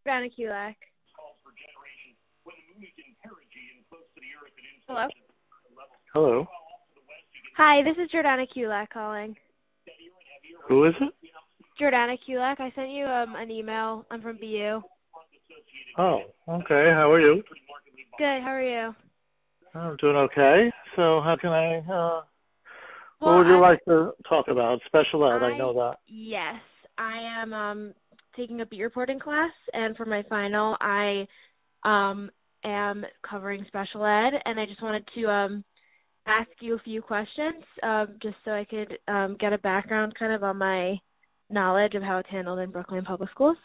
Jordana Kulak. Hello? Hello. Hi, this is Jordana Kulak calling. Who is it? Jordana Kulak. I sent you an email. I'm from BU. Oh, okay. How are you? Good, how are you? I'm doing okay. So how can I, what Well, would you like to talk about? Special ed, I know that. Yes, I am taking a beat reporting class, and for my final, I am covering special ed, and I just wanted to ask you a few questions, just so I could get a background kind of on my knowledge of how it's handled in Brookline Public Schools.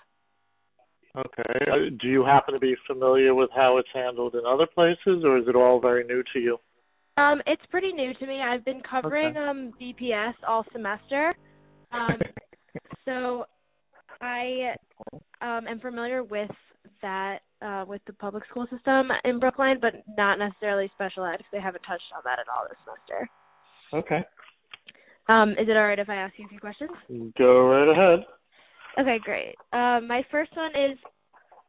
Okay. Do you happen to be familiar with how it's handled in other places, or is it all very new to you? It's pretty new to me. I've been covering BPS all semester, so I am familiar with that, with the public school system in Brookline, but not necessarily special ed, because they haven't touched on that at all this semester. Okay. Is it all right if I ask you a few questions? Go right ahead. Okay, great. My first one is,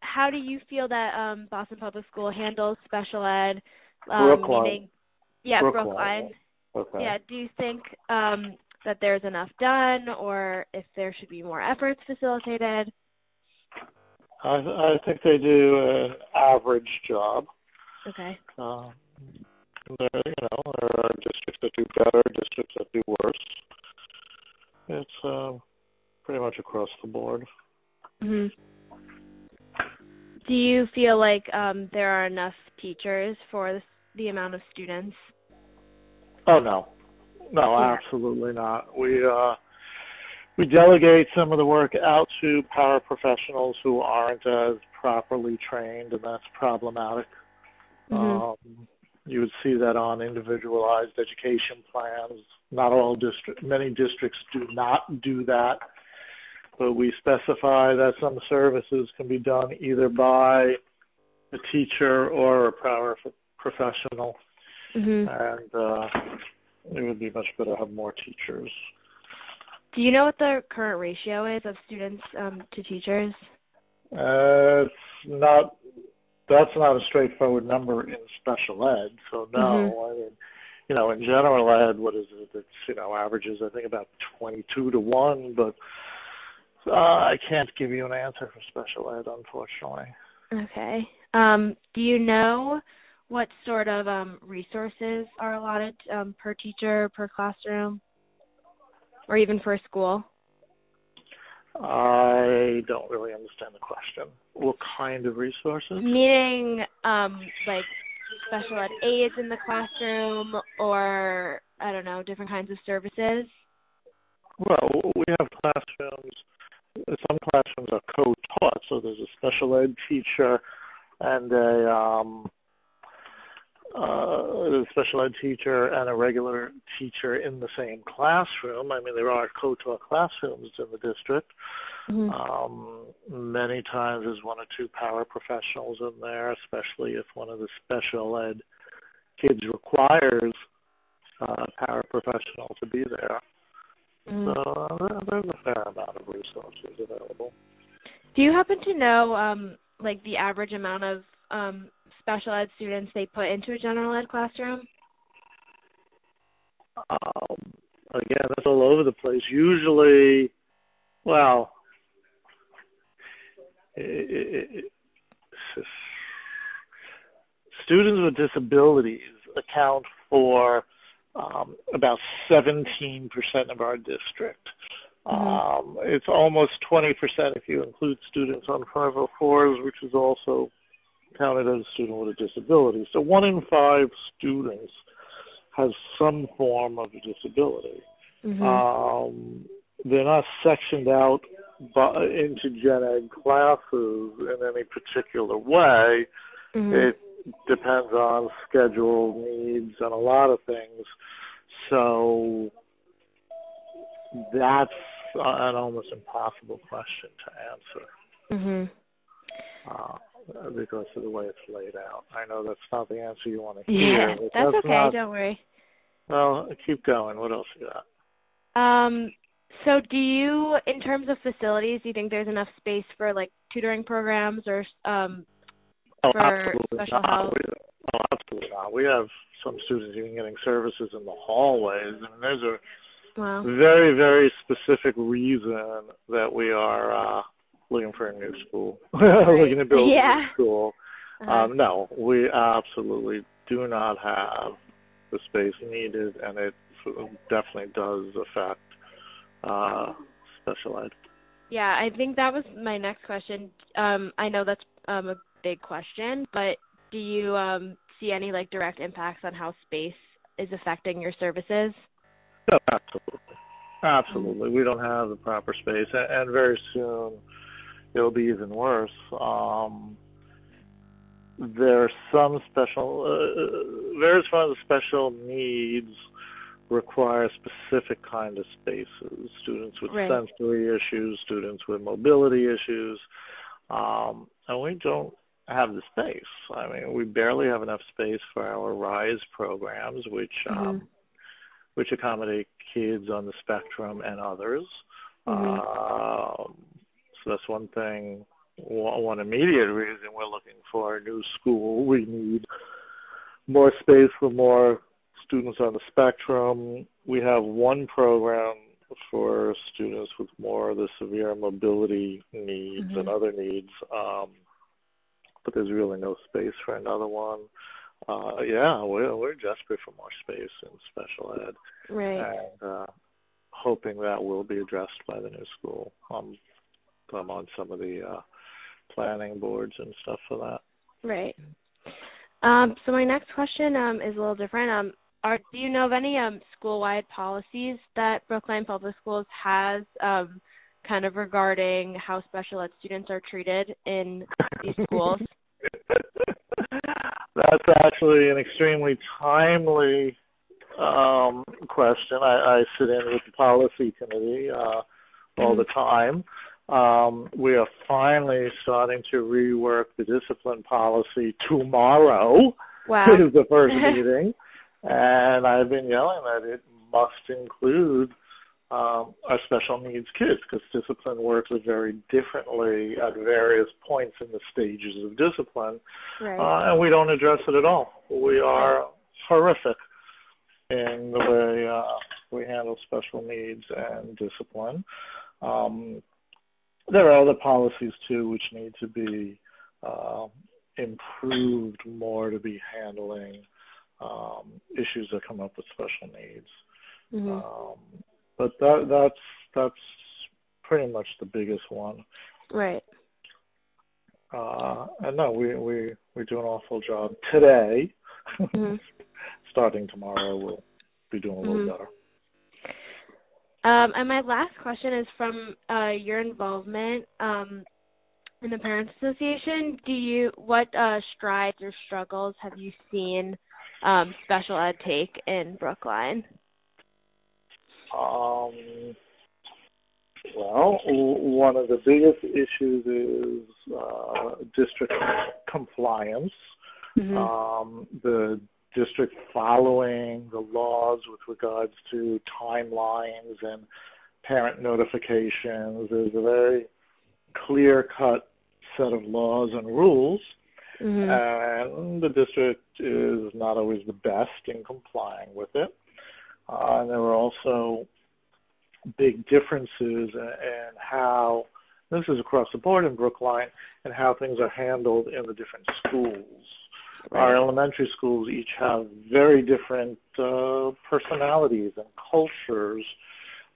how do you feel that Boston Public School handles special ed? Brookline. Brookline. Okay. Yeah, do you think that there's enough done, or if there should be more efforts facilitated? I think they do an average job. Okay. There are districts that do better, districts that do worse. It's pretty much across the board. Mhm. Do you feel like there are enough teachers for the amount of students? Oh no, absolutely not. We delegate some of the work out to paraprofessionals who aren't as properly trained, and that's problematic. Mm-hmm. You would see that on individualized education plans. Not all many districts do not do that, but we specify that some services can be done either by a teacher or a paraprofessional, and it would be much better to have more teachers. Do you know what the current ratio is of students to teachers? That's not a straightforward number in special ed, so no. I mean, in general ed, what is it? It's, averages, I think, about 22 to 1, but I can't give you an answer for special ed, unfortunately. Okay. Do you know what sort of resources are allotted per teacher, per classroom, or even per school? I don't really understand the question. What kind of resources? Meaning, like special ed aides in the classroom, or, I don't know, different kinds of services? Well, we have classrooms. Some classrooms are co-taught, so there's a special ed teacher and a special ed teacher and a regular teacher in the same classroom. I mean, there are co-taught classrooms in the district. Many times there's one or two paraprofessionals in there, especially if one of the special ed kids requires a paraprofessional to be there. So there's a fair amount of resources available. Do you happen to know, like, the average amount of special ed students they put into a general ed classroom? Again, that's all over the place. Usually, well, students with disabilities account for about 17% of our district. It's almost 20% if you include students on 504s, which is also counted as a student with a disability. So 1 in 5 students has some form of a disability. They're not sectioned out into gen ed classes in any particular way. It depends on schedule needs and a lot of things. So that's an almost impossible question to answer. Because of the way it's laid out. I know that's not the answer you want to hear. Yeah, that's okay. Don't worry. Well, keep going. What else you got? So do you, in terms of facilities, do you think there's enough space for like tutoring programs or for Absolutely special not. help? Absolutely not. We have some students even getting services in the hallways. I mean, there's a Wow. very, very specific reason that we are looking for a new school, looking to build a new school. No, we absolutely do not have the space needed, and it definitely does affect special ed. Yeah, I think that was my next question. I know that's a big question, but do you see any like direct impacts on how space is affecting your services? No, absolutely. Absolutely. We don't have the proper space, and very soon it'll be even worse. There are some various forms of special needs require specific kind of spaces. Students with sensory issues, students with mobility issues, and we don't have the space. I mean, we barely have enough space for our RISE programs, which accommodate kids on the spectrum and others. So that's one thing. One immediate reason we're looking for a new school. We need more space for more students on the spectrum. We have one program for students with more of the severe mobility needs and other needs, but there's really no space for another one. We're desperate for more space in special ed, and hoping that will be addressed by the new school. I'm on some of the planning boards and stuff for that. Right. So my next question is a little different. Do you know of any school-wide policies that Brookline Public Schools has kind of regarding how special ed students are treated in these schools? That's actually an extremely timely question. I sit in with the policy committee all the time. We are finally starting to rework the discipline policy tomorrow. Wow. Is the first meeting. And I've been yelling that it must include our special needs kids, because discipline works very differently at various points in the stages of discipline. And we don't address it at all. We are horrific in the way we handle special needs and discipline. There are other policies, too, which need to be improved more to be handling issues that come up with special needs. But that's pretty much the biggest one. Right. And no, we're doing an awful job today. Starting tomorrow, we'll be doing a little better. And my last question is from your involvement in the Parents Association. What strides or struggles have you seen special ed take in Brookline? Well, one of the biggest issues is district compliance. The district following the laws with regards to timelines and parent notifications. There's a very clear-cut set of laws and rules, and the district is not always the best in complying with it. And there were also big differences in how, this is across the board in Brookline, and how things are handled in the different schools. Our elementary schools each have very different personalities and cultures,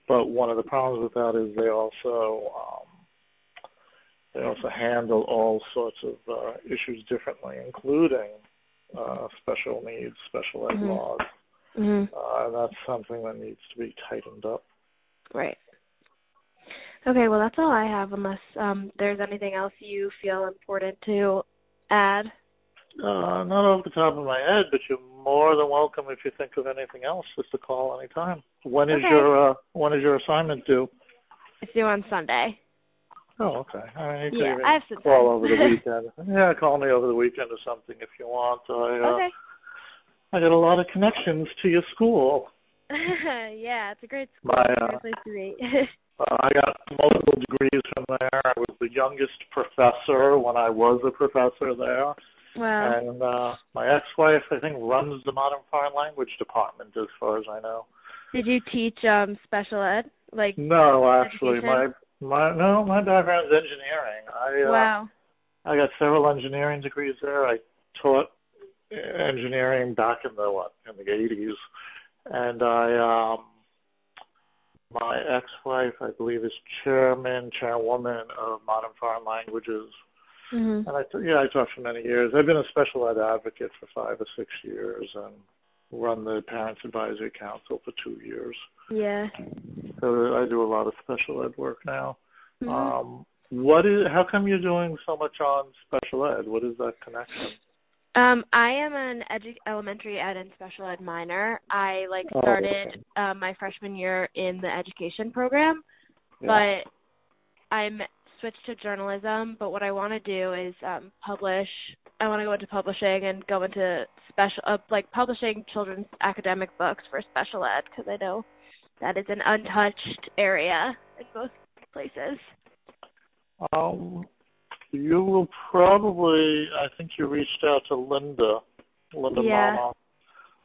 but one of the problems with that is they also handle all sorts of issues differently, including special needs, special ed laws. And that's something that needs to be tightened up. Right. Okay, well, that's all I have, unless there's anything else you feel important to add. Not off the top of my head, but you're more than welcome if you think of anything else, just to call anytime. When is your assignment due? It's due on Sunday. Oh, okay. I have some call time. over the weekend. Yeah, call me over the weekend or something if you want. I got a lot of connections to your school. Yeah, it's a great school. My It's a great place to be. I got multiple degrees from there. I was the youngest professor when I was a professor there. Wow. And my ex-wife, I think, runs the Modern Foreign Language department, as far as I know. Did you teach special ed, like No, actually, education? my background's engineering. Wow. I got several engineering degrees there. I taught engineering back in the 80s, and my ex-wife, I believe, is chairwoman of Modern Foreign Languages. Mhm. And I taught for many years. I've been a special ed advocate for 5 or 6 years and run the Parents Advisory Council for 2 years. Yeah. So I do a lot of special ed work now. Mhm. How come you're doing so much on special ed? What is that connection? I am an elementary ed and special ed minor. I started my freshman year in the education program, but I'm switched to journalism. But what I want to do is publish. I want to go into publishing and go into publishing children's academic books for special ed, because I know that is an untouched area in both places. You will probably, I think you reached out to Linda Yeah.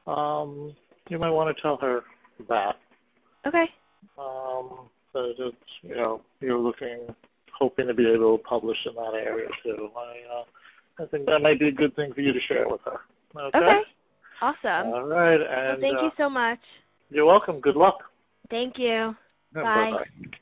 Mama. You might want to tell her that. Okay. That it's, you're hoping to be able to publish in that area too. I think that might be a good thing for you to share with her. Okay. Awesome. All right. And well, thank you so much. You're welcome. Good luck. Thank you. Bye. Bye-bye.